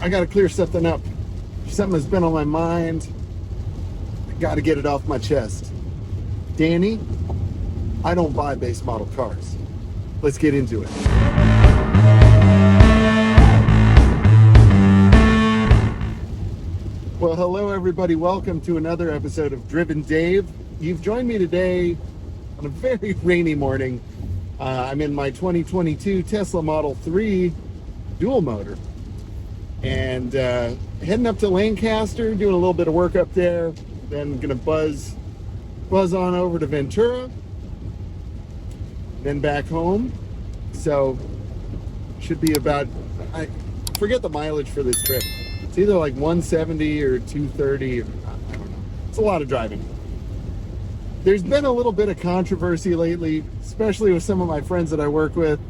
I got to clear something up. Something that's been on my mind. I got to get it off my chest. Danny, I don't buy base model cars. Let's get into it. Well, hello everybody. Welcome to another episode of Driven Dave. You've joined me today on a very rainy morning. I'm in my 2022 Tesla Model 3 dual motor and heading up to Lancaster, doing a little bit of work up there. Then gonna buzz on over to Ventura, then back home. So should be about, I forget the mileage for this trip. It's either like 170 or 230. Or, I don't know. It's a lot of driving. There's been a little bit of controversy lately, especially with some of my friends that I work with.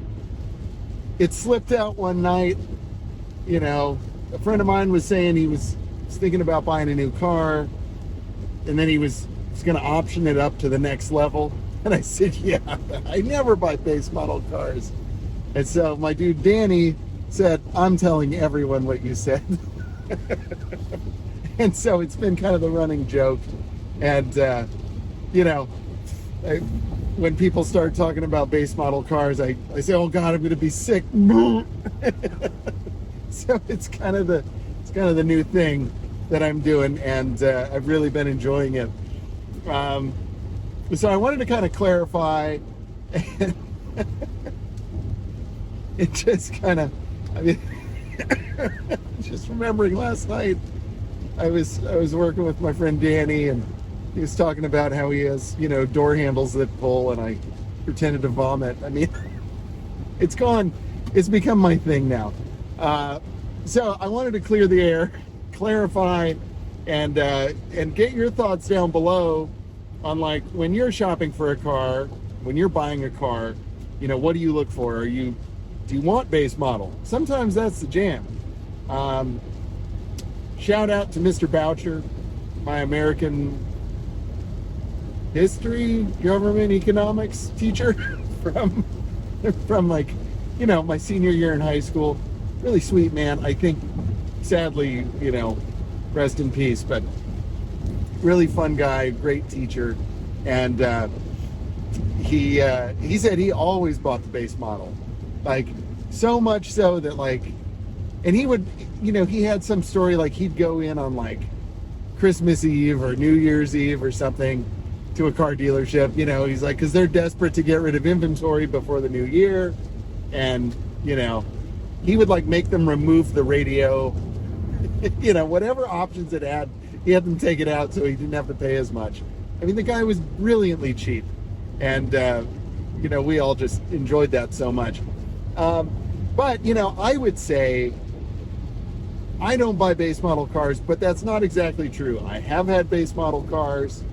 It slipped out one night. You know, a friend of mine was saying he was thinking about buying a new car, and then he was going to option it up to the next level. And I said, yeah, I never buy base model cars. And so my dude Danny said, I'm telling everyone what you said. And so it's been kind of the running joke. And, you know, when people start talking about base model cars, I say, oh God, I'm going to be sick. So it's kind of the new thing that I'm doing, and I've really been enjoying it. So I wanted to kind of clarify. It just kind of, I mean, just remembering last night, I was working with my friend Danny, and he was talking about how he has, you know, door handles that pull, and I pretended to vomit. I mean, it's become my thing now. So I wanted to clear the air, clarify, and get your thoughts down below on, like, when you're shopping for a car, when you're buying a car, you know, what do you look for? Do you want base model? Sometimes that's the jam. Shout out to Mr. Boucher, my American history, government, economics teacher from like, you know, my senior year in high school. Really sweet man. I think, sadly, you know, rest in peace, but really fun guy, great teacher. And he said he always bought the base model, like, so much so that, like, and he would, you know, he had some story like he'd go in on like Christmas Eve or New Year's Eve or something to a car dealership, you know, he's like, because they're desperate to get rid of inventory before the new year. And, you know, he would like make them remove the radio, you know, whatever options it had, he had them take it out so he didn't have to pay as much. I mean, the guy was brilliantly cheap, and you know, we all just enjoyed that so much. But, you know, I would say I don't buy base model cars, but that's not exactly true. I have had base model cars.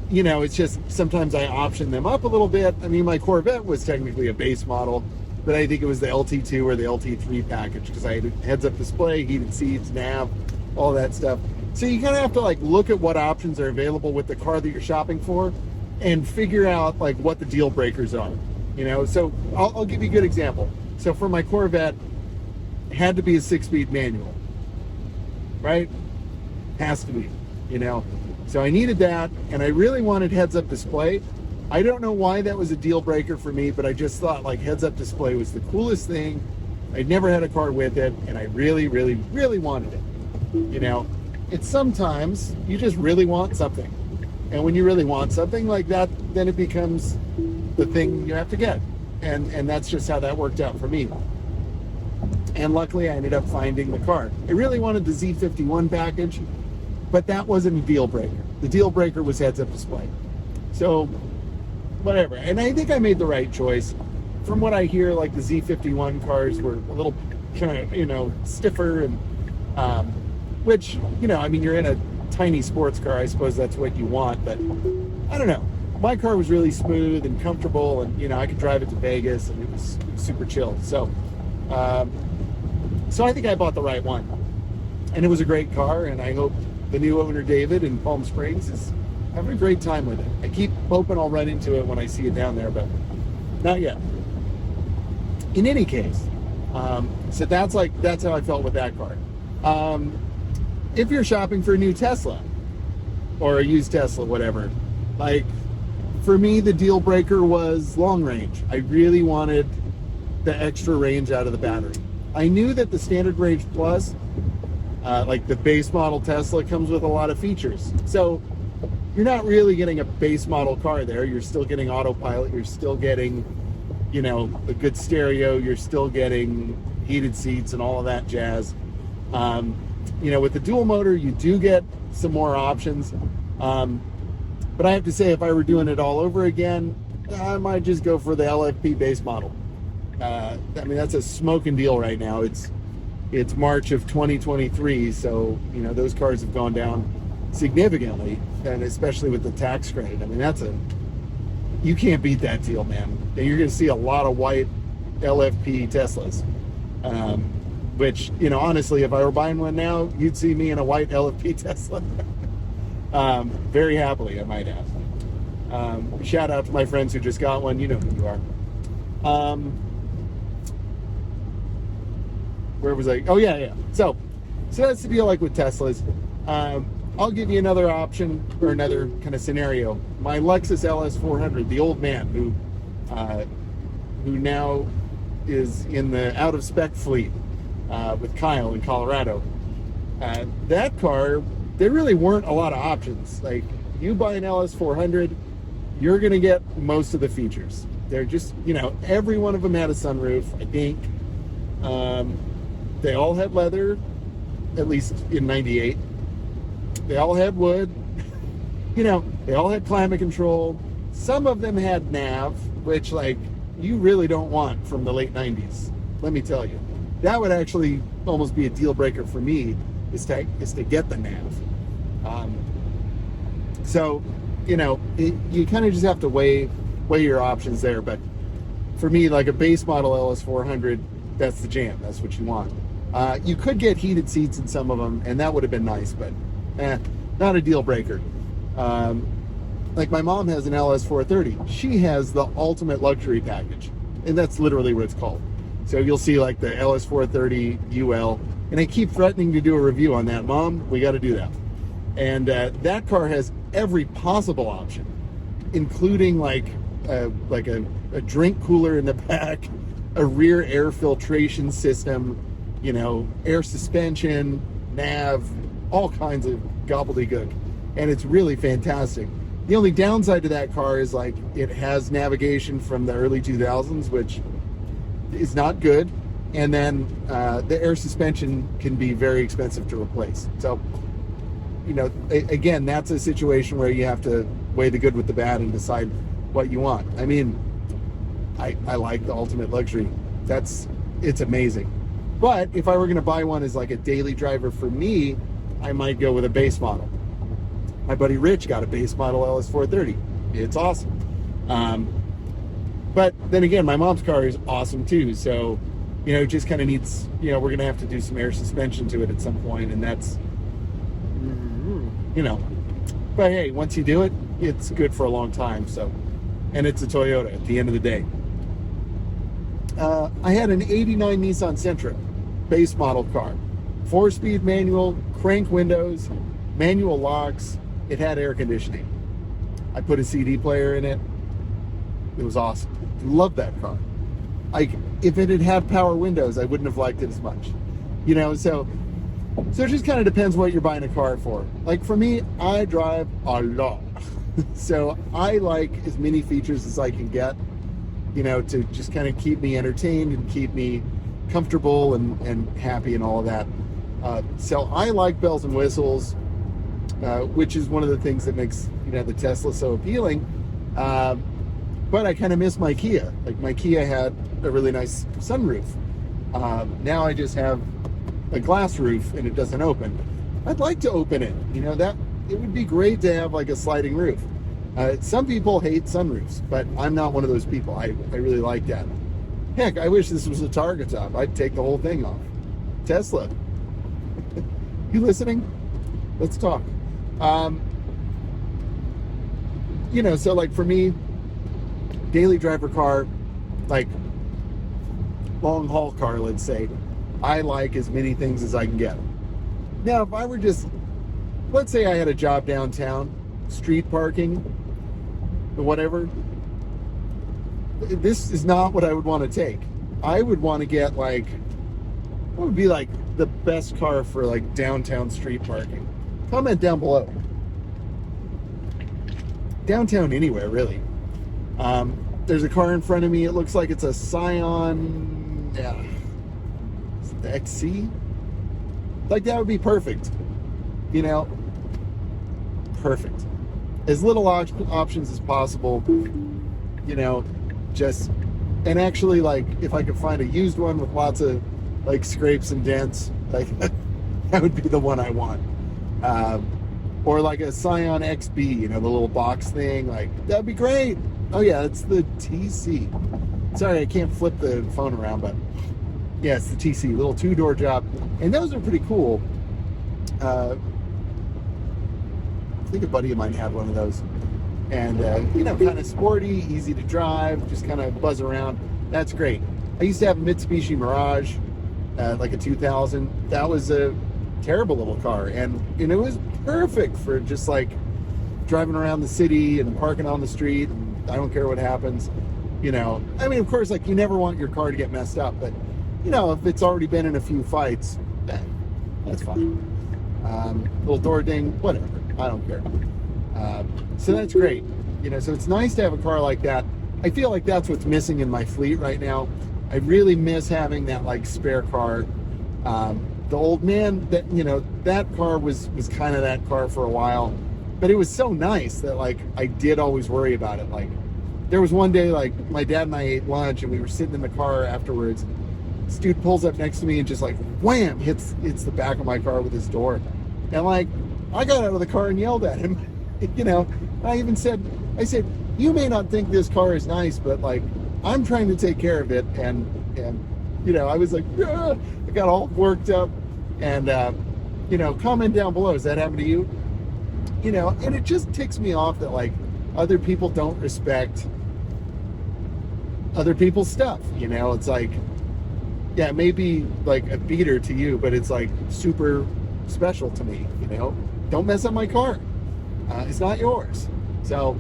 You know, it's just sometimes I option them up a little bit. I mean, my Corvette was technically a base model, but I think it was the LT2 or the LT3 package, because I had a heads-up display, heated seats, nav, all that stuff. So you kind of have to, like, look at what options are available with the car that you're shopping for and figure out, like, what the deal breakers are, you know? So I'll give you a good example. So for my Corvette, it had to be a 6-speed manual, right? Has to be, you know? So I needed that, and I really wanted heads-up display. I don't know why that was a deal breaker for me, but I just thought, like, heads-up display was the coolest thing. I'd never had a car with it, and I really, really, really wanted it. You know, it's sometimes you just really want something. And when you really want something like that, then it becomes the thing you have to get. And that's just how that worked out for me. And luckily I ended up finding the car. I really wanted the Z51 package, but that wasn't a deal breaker. The deal breaker was heads-up display. So, whatever. And I think I made the right choice. From what I hear, like, the Z51 cars were a little kind of, you know, stiffer, and which, you know, I mean, you're in a tiny sports car, I suppose that's what you want, but I don't know. My car was really smooth and comfortable, and, you know, I could drive it to Vegas, and it was super chill. So I think I bought the right one, and it was a great car, and I hope the new owner, David, in Palm Springs, is having a great time with it. I keep hoping I'll run into it when I see it down there, but not yet. In any case, So that's how I felt with that car. If you're shopping for a new Tesla or a used Tesla, whatever, like for me, the deal breaker was long range. I really wanted the extra range out of the battery. I knew that the standard range plus, like the base model Tesla, comes with a lot of features. So you're not really getting a base model car there. You're still getting autopilot. You're still getting, a good stereo. You're still getting heated seats and all of that jazz. With the dual motor, you do get some more options. But I have to say, if I were doing it all over again, I might just go for the LFP base model. That's a smoking deal right now. It's March of 2023, so those cars have gone down significantly, and especially with the tax credit. You can't beat that deal, man. You're going to see a lot of white LFP Teslas, which honestly, if I were buying one now, you'd see me in a white LFP Tesla. Very happily, I might add. Shout out to my friends who just got one. You know who you are. Where was I? Oh, yeah. So that's the deal, like with Teslas. I'll give you another option or another kind of scenario. My Lexus LS400, the old man who now is in the out of spec fleet with Kyle in Colorado. That car, there really weren't a lot of options. Like, you buy an LS400, you're going to get most of the features. They're just, every one of them had a sunroof, I think. They all had leather, at least in 98. They all had wood. They all had climate control. Some of them had nav, which, you really don't want from the late 90s. Let me tell you. That would actually almost be a deal breaker for me, is to get the nav. You kind of just have to weigh your options there. But for me, like a base model LS400, that's the jam. That's what you want. You could get heated seats in some of them, and that would have been nice, but not a deal breaker. Like my mom has an LS430. She has the ultimate luxury package, and that's literally what it's called. So you'll see like the LS430 UL, and I keep threatening to do a review on that. Mom, we got to do that. And that car has every possible option, including like a drink cooler in the back, a rear air filtration system, air suspension, nav, all kinds of gobbledygook. And it's really fantastic. The only downside to that car is it has navigation from the early 2000s, which is not good. And then the air suspension can be very expensive to replace. So, again, that's a situation where you have to weigh the good with the bad and decide what you want. I like the ultimate luxury. It's amazing. But if I were going to buy one as like a daily driver for me, I might go with a base model. My buddy Rich got a base model LS430. It's awesome. But then again, my mom's car is awesome too. So, it just kind of needs, we're going to have to do some air suspension to it at some point, and that's, but hey, once you do it, it's good for a long time. So, and it's a Toyota at the end of the day. I had an 89 Nissan Sentra, base model car. 4-speed manual, crank windows, manual locks. It had air conditioning. I put a CD player in it. It was awesome. Loved that car. If it had had power windows, I wouldn't have liked it as much. So it just kind of depends what you're buying a car for. Like for me, I drive a lot. So I like as many features as I can get, to just kind of keep me entertained and keep me comfortable and happy and all of that. So I like bells and whistles, which is one of the things that makes, the Tesla so appealing. But I kind of miss my Kia. Like my Kia had a really nice sunroof. Now I just have a glass roof and it doesn't open. I'd like to open it. That it would be great to have like a sliding roof. Some people hate sunroofs, but I'm not one of those people. I really like that. Heck, I wish this was a Targa top. I'd take the whole thing off. Tesla, you listening? Let's talk. So like for me, daily driver car, like long haul car, let's say, I like as many things as I can get. Now, if I were just, let's say I had a job downtown, street parking, or whatever, this is not what I would want to take. I would want to get like, what would be like the best car for like downtown street parking? Comment down below. Downtown anywhere, really. There's a car in front of me. It looks like it's a Scion, yeah, is it the XC? Like that would be perfect, you know, perfect. As little options as possible, you know, just, and actually like if I could find a used one with lots of like scrapes and dents, like that would be the one I want. Or like a Scion XB, you know, the little box thing, like that'd be great. Oh yeah, it's the TC. Sorry, I can't flip the phone around, but yeah, it's the TC, little 2-door job. And those are pretty cool. I think a buddy of mine had one of those. And, you know, kind of sporty, easy to drive, just kind of buzz around. That's great. I used to have a Mitsubishi Mirage, like a 2000. That was a terrible little car. And it was perfect for just like driving around the city and parking on the street. And I don't care what happens. You know, I mean, of course, like you never want your car to get messed up, but you know, if it's already been in a few fights, that's fine. Little door ding, whatever. I don't care. So that's great. You know, so it's nice to have a car like that. I feel like that's what's missing in my fleet right now. I really miss having that like spare car. The old man, that, you know, that car was kind of that car for a while, but it was so nice that like I did always worry about it. Like there was one day like my dad and I ate lunch and we were sitting in the car afterwards. This dude pulls up next to me and just like wham, hits the back of my car with his door. And like I got out of the car and yelled at him. You know, I even said, you may not think this car is nice, but like I'm trying to take care of it. And you know, I was like, I got all worked up. And you know, comment down below, has that happened to you? You know, and it just ticks me off that like other people don't respect other people's stuff. You know, it's like, yeah, it may be like a beater to you, but it's like super special to me. You know, don't mess up my car. It's not yours. So,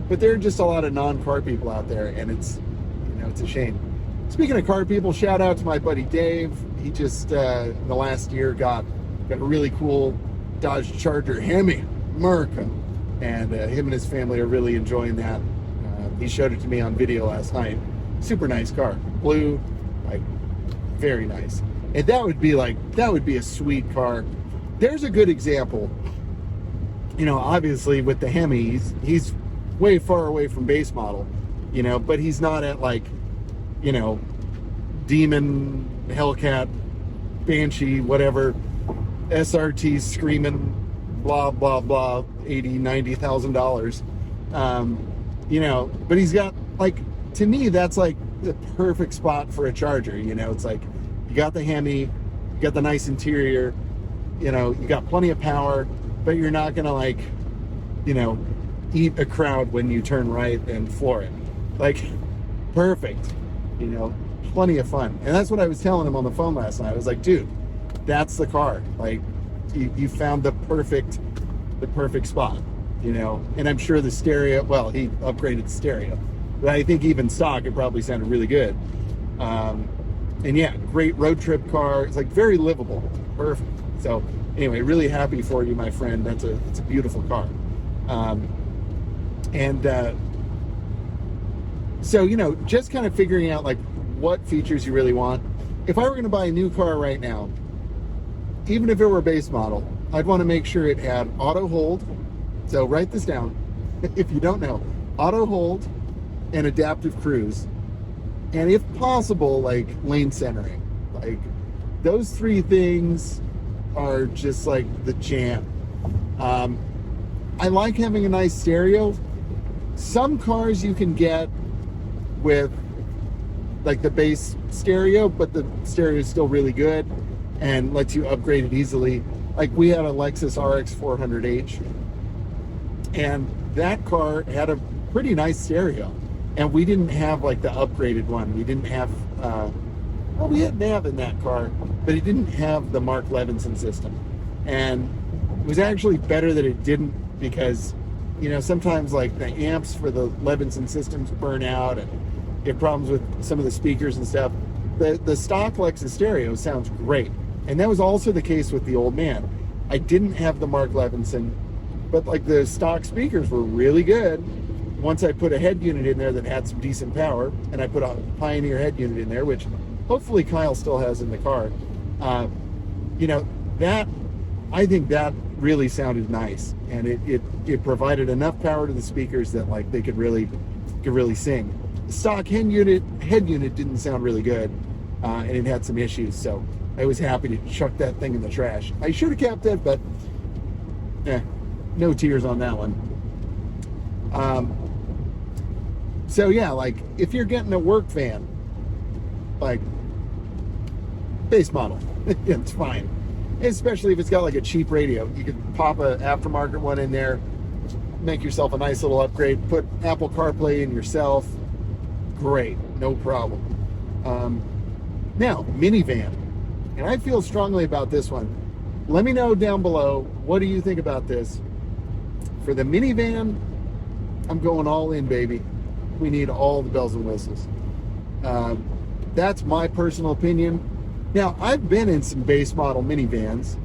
but there are just a lot of non-car people out there, and it's, you know, it's a shame. Speaking of car people, shout out to my buddy Dave. He just in the last year got a really cool Dodge Charger Hemi, America, and him and his family are really enjoying that. He showed it to me on video last night. Super nice car, blue, like very nice. And that would be a sweet car. There's a good example. You know, obviously with the Hemi, he's way far away from base model, you know, but he's not at like, you know, Demon, Hellcat, Banshee, whatever, SRT screaming, blah, blah, blah, $80,000-$90,000. You know, but he's got like, to me, that's like the perfect spot for a Charger. You know, it's like, you got the Hemi, you got the nice interior, you know, you got plenty of power, but you're not gonna like, you know, eat a crowd when you turn right and floor it. Like, perfect, you know, plenty of fun. And that's what I was telling him on the phone last night. I was like, dude, that's the car. Like, you found the perfect spot, you know. And I'm sure the stereo, well, he upgraded the stereo, but I think even stock, it probably sounded really good. And yeah, great road trip car. It's like very livable, perfect. So anyway, really happy for you, my friend. It's a beautiful car. So, you know, just kind of figuring out like what features you really want. If I were going to buy a new car right now, even if it were a base model, I'd want to make sure it had auto hold. So write this down if you don't know. Auto hold and adaptive cruise. And if possible, like lane centering. Like those three things are just like the jam. I like having a nice stereo. Some cars you can get with like the base stereo, but the stereo is still really good and lets you upgrade it easily. Like we had a Lexus RX 400H, and that car had a pretty nice stereo, and we didn't have like the upgraded one. We didn't have we had nav in that car, but it didn't have the Mark Levinson system. And it was actually better that it didn't, because, you know, sometimes like the amps for the Levinson systems burn out and get problems with some of the speakers and stuff. The stock Lexus stereo sounds great. And that was also the case with the Old Man. I didn't have the Mark Levinson, but like the stock speakers were really good. Once I put a head unit in there that had some decent power, and I put a Pioneer head unit in there, which hopefully Kyle still has in the car, you know, that, I think that really sounded nice, and it provided enough power to the speakers that like they could really sing. The stock head unit didn't sound really good, and it had some issues, so I was happy to chuck that thing in the trash. I should have kept it, but no tears on that one. So yeah, like if you're getting a work van, like base model, it's fine. Especially if it's got like a cheap radio. You could pop a aftermarket one in there, make yourself a nice little upgrade, put Apple CarPlay in yourself. Great, no problem. Now, minivan. And I feel strongly about this one. Let me know down below, what do you think about this? For the minivan, I'm going all in, baby. We need all the bells and whistles. That's my personal opinion. Now, I've been in some base model minivans.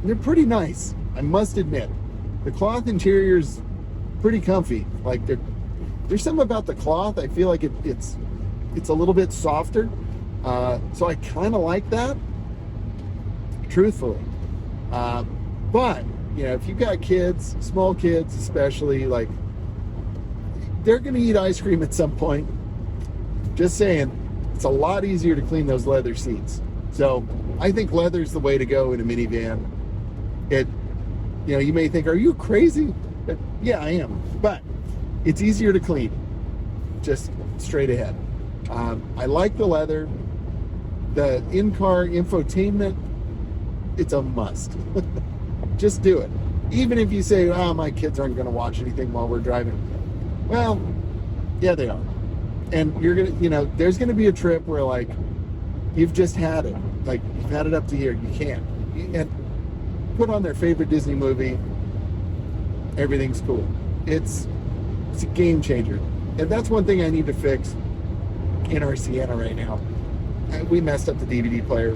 They're pretty nice, I must admit. The cloth interior's pretty comfy. Like there's something about the cloth, I feel like it's a little bit softer. So I kind of like that, truthfully. But, you know, if you've got kids, small kids especially, like, they're going to eat ice cream at some point. Just saying, it's a lot easier to clean those leather seats. So I think leather's the way to go in a minivan. You know, you may think, are you crazy? But yeah, I am. But it's easier to clean. Just straight ahead. I like the leather. The in-car infotainment, it's a must. Just do it. Even if you say, oh, my kids aren't going to watch anything while we're driving. Well, yeah, they are. And you're going to, you know, there's going to be a trip where, like, you've just had it. Like, you've had it up to here. You can't. And put on their favorite Disney movie. Everything's cool. It's a game changer. And that's one thing I need to fix in our Sienna right now. We messed up the DVD player.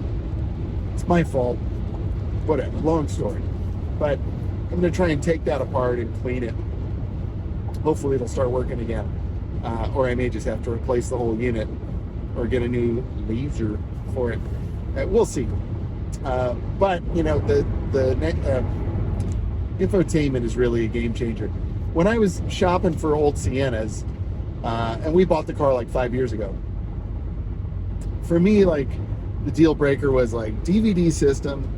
It's my fault. Whatever, long story. But I'm going to try and take that apart and clean it. Hopefully it'll start working again. Or I may just have to replace the whole unit or get a new laser for it. We'll see. But, you know, the infotainment is really a game changer. When I was shopping for old Siennas, and we bought the car like 5 years ago, for me, like, the deal breaker was like DVD system,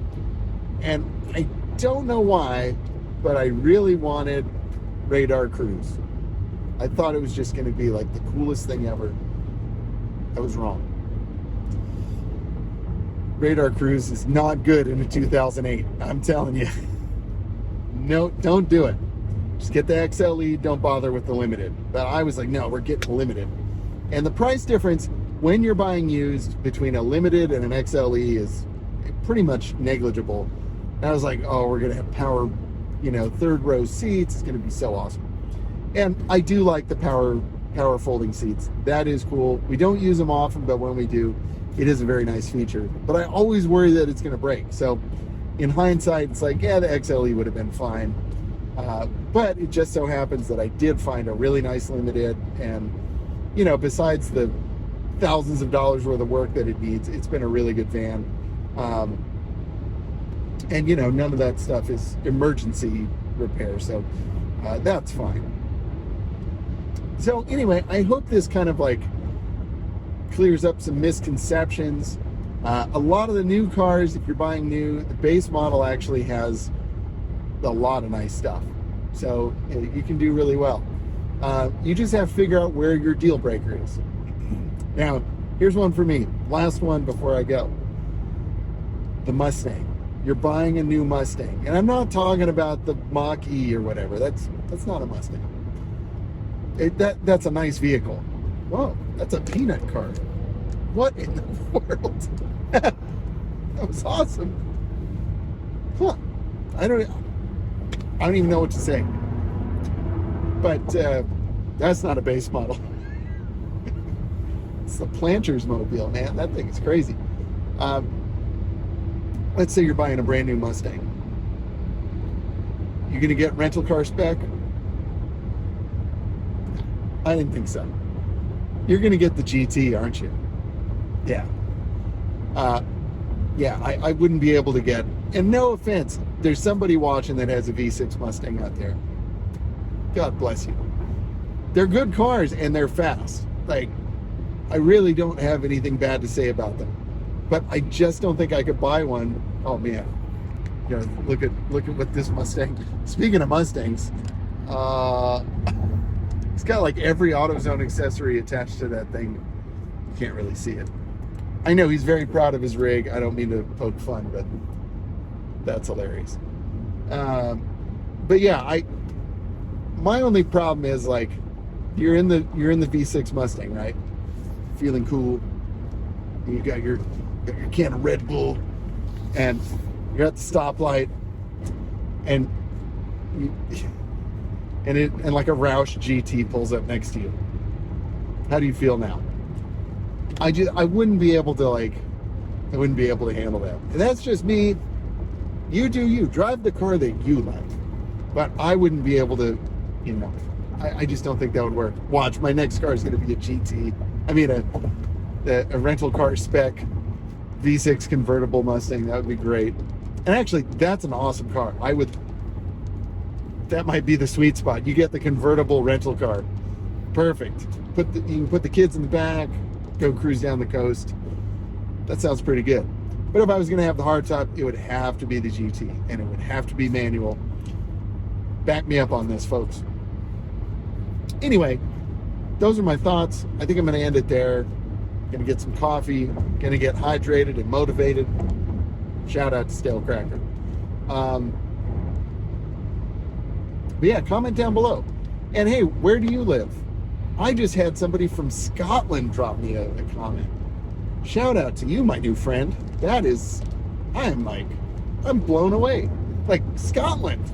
and I don't know why, but I really wanted radar cruise. I thought it was just going to be like the coolest thing ever. I was wrong. Radar cruise is not good in a 2008. I'm telling you. No, don't do it. Just get the XLE. Don't bother with the limited. But I was like, no, we're getting the limited. And the price difference when you're buying used between a limited and an XLE is pretty much negligible. And I was like, oh, we're going to have power, you know, third row seats. It's going to be so awesome. And I do like the power folding seats. That is cool. We don't use them often, but when we do, it is a very nice feature. But I always worry that it's going to break. So in hindsight, it's like, yeah, the XLE would have been fine. But it just so happens that I did find a really nice limited. And, you know, besides the thousands of dollars worth of work that it needs, it's been a really good van. And, you know, none of that stuff is emergency repair. So that's fine. So anyway, I hope this kind of like clears up some misconceptions. A lot of the new cars, if you're buying new, the base model actually has a lot of nice stuff. So you can do really well. You just have to figure out where your deal breaker is. Now, here's one for me. Last one before I go. The Mustang. You're buying a new Mustang. And I'm not talking about the Mach-E or whatever. That's not a Mustang. That's a nice vehicle. Whoa, that's a peanut car. what in the world? That was awesome. Huh. I don't even know what to say. But that's not a base model. It's the Planters Mobile, man. That thing is crazy. Let's say you're buying a brand new Mustang. You're going to get rental car spec? I didn't think so. You're going to get the GT, aren't you? Yeah. Yeah, I wouldn't be able to get, and no offense, there's somebody watching that has a V6 Mustang out there. God bless you. They're good cars and they're fast. Like, I really don't have anything bad to say about them. But I just don't think I could buy one. Oh man. You know, look at what this Mustang. Speaking of Mustangs, it's got like every AutoZone accessory attached to that thing. You can't really see it. I know he's very proud of his rig. I don't mean to poke fun, but that's hilarious. But yeah, my only problem is, like, you're in the V6 Mustang, right? Feeling cool. You got your can of Red Bull, and you're at the stoplight, and like a Roush GT pulls up next to you. How do you feel now? I wouldn't be able to handle that. And that's just me. You do you. Drive the car that you like. But I wouldn't be able to, you know, I just don't think that would work. Watch, my next car is going to be a GT. I mean, a rental car spec V6 convertible Mustang. That would be great. And actually, that's an awesome car. That might be the sweet spot. You get the convertible rental car. Perfect. You can put the kids in the back, go cruise down the coast. That sounds pretty good. But if I was going to have the hardtop, it would have to be the GT, and it would have to be manual. Back me up on this, folks. Anyway, those are my thoughts. I think I'm going to end it there. Going to get some coffee. Going to get hydrated and motivated. Shout out to Stale Cracker. But yeah, comment down below. And hey, where do you live? I just had somebody from Scotland drop me a comment. Shout out to you, my new friend. I'm blown away. Like, Scotland.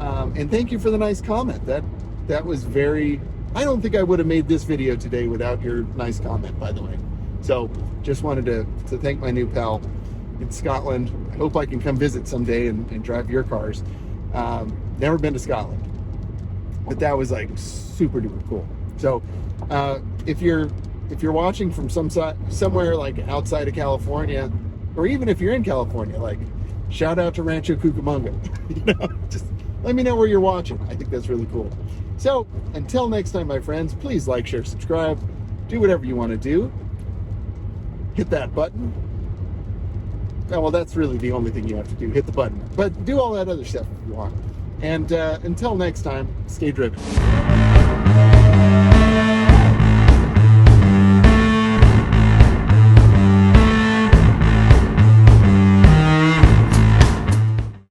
And thank you for the nice comment. That was very, I don't think I would have made this video today without your nice comment, by the way. So just wanted to thank my new pal in Scotland. I hope I can come visit someday and drive your cars. Never been to Scotland, but that was like super duper cool. So if you're watching from somewhere like outside of California, or even if you're in California, like, shout out to Rancho Cucamonga. You know, just let me know where you're watching. I think that's really cool. So until next time, my friends, please like, share, subscribe, do whatever you want to do. Hit that button. Oh, well, that's really the only thing you have to do. Hit the button. But do all that other stuff if you want. And until next time, stay driven.